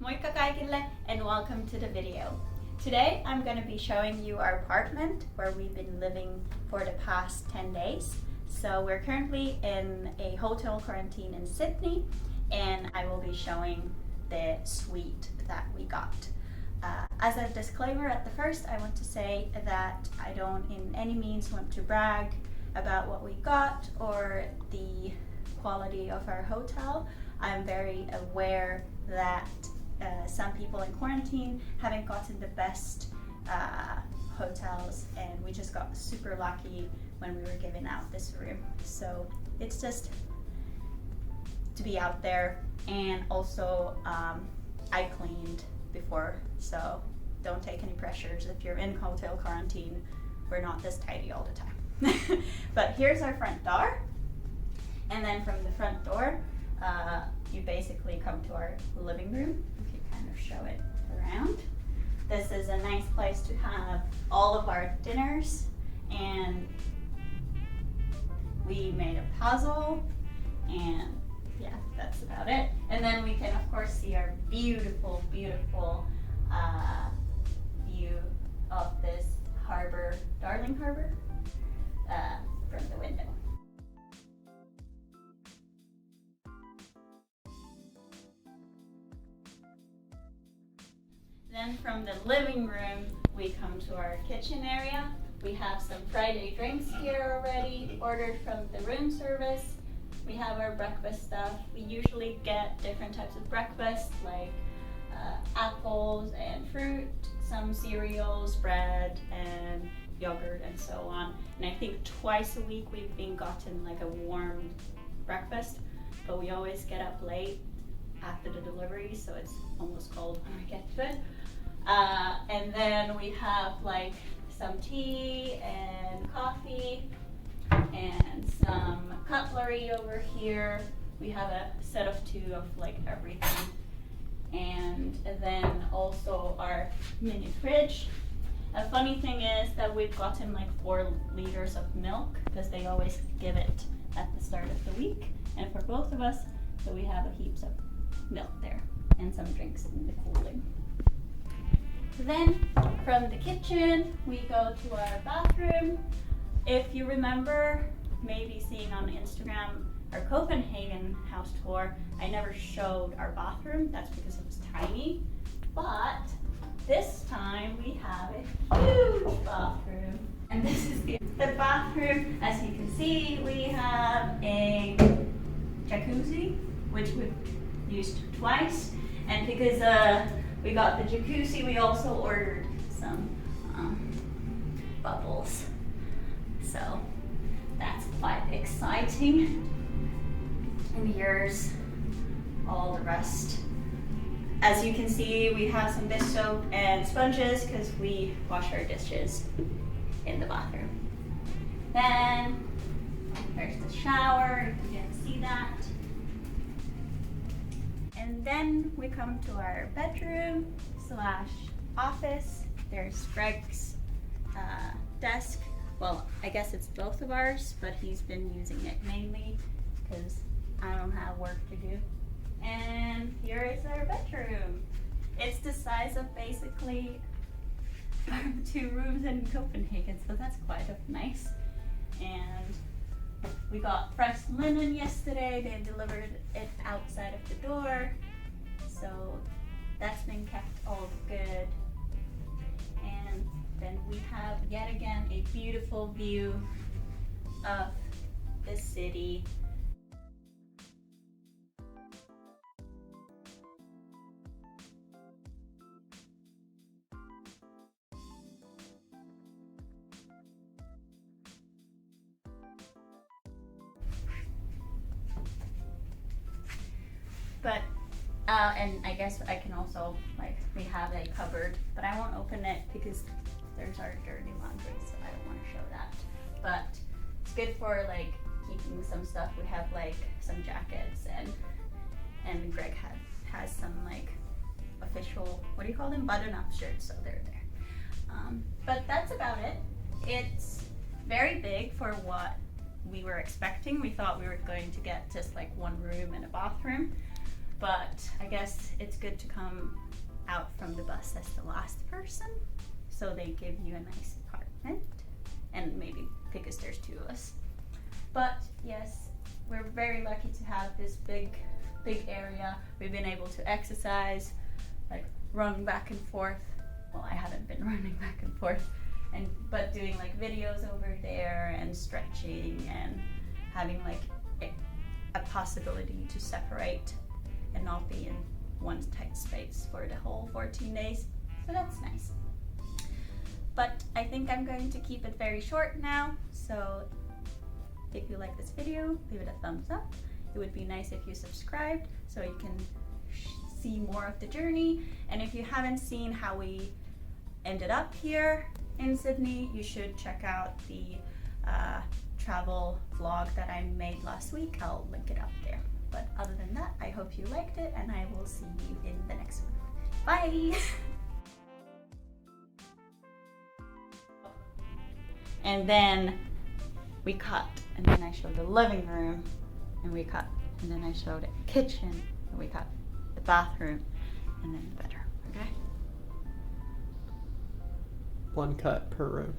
Moikka kaikille and welcome to the video. Today I'm going to be showing you our apartment where we've been living for the past 10 days. So we're currently in a hotel quarantine in Sydney and I will be showing the suite that we got. As a disclaimer at the first, I want to say that I don't in any means want to brag about what we got or the quality of our hotel. I'm very aware that some people in quarantine haven't gotten the best hotels, and we just got super lucky when we were giving out this room. So it's just to be out there, and also I cleaned before, so don't take any pressures if you're in hotel quarantine. We're not this tidy all the time. But here's our front door, and then from the front door you basically come to our living room. You can kind of show it around. This is a nice place to have all of our dinners, and we made a puzzle, and yeah, that's about it. And then we can of course see our beautiful view of this harbor, Darling Harbor, from the window. Then from the living room, we come to our kitchen area. We have some Friday drinks here already, ordered from the room service. We have our breakfast stuff. We usually get different types of breakfast, like apples and fruit, some cereals, bread, and yogurt, and so on. And I think twice a week we've been gotten like a warm breakfast, but we always get up late after the delivery, so it's almost cold when we get to it. And then we have like some tea and coffee and some cutlery over here. We have a set of two of like everything. And then also our mini fridge. A funny thing is that we've gotten like 4 liters of milk because they always give it at the start of the week, and for both of us, so we have a heaps of milk there and some drinks in the cooling. Then from the kitchen we go to our bathroom. If you remember maybe seeing on Instagram our Copenhagen house tour, I never showed our bathroom. That's because it was tiny, but this time we have a huge bathroom, and this is the bathroom. As you can see, we have a jacuzzi, which we've used twice, and because we got the jacuzzi, we also ordered some bubbles, so that's quite exciting. And here's all the rest. As you can see, we have some dish soap and sponges because we wash our dishes in the bathroom. Then there's the shower, you can see that. And then we come to our bedroom / office. There's Greg's desk. Well, I guess it's both of ours, but he's been using it mainly because I don't have work to do. And here is our bedroom. It's the size of basically 2 rooms in Copenhagen, so that's quite nice. And we got fresh linen yesterday. They delivered it outside of the door, so that's been kept all good. And then we have yet again a beautiful view of the city. But and I guess I can also, like, we have a cupboard, but I won't open it because there's our dirty laundry, so I don't want to show that. But it's good for like keeping some stuff. We have like some jackets, and Greg has some like official, what do you call them, button-up shirts, so they're there. But that's about it. It's very big for what we were expecting. We thought we were going to get just like one room and a bathroom. but I guess it's good to come out from the bus as the last person, so they give you a nice apartment, and maybe because there's 2 of us. But yes, we're very lucky to have this big area. We've been able to exercise, like run back and forth. Well, I haven't been running back and forth, but doing like videos over there and stretching and having like a possibility to separate and not be in one tight space for the whole 14 days. So that's nice. But I think I'm going to keep it very short now. So if you like this video, leave it a thumbs up. It would be nice if you subscribed so you can see more of the journey. And if you haven't seen how we ended up here in Sydney, you should check out the travel vlog that I made last week. I'll link it up there. But other than that, I hope you liked it, and I will see you in the next one. Bye! And then we cut, and then I showed the living room, and we cut, and then I showed the kitchen, and we cut the bathroom, and then the bedroom, okay? 1 cut per room.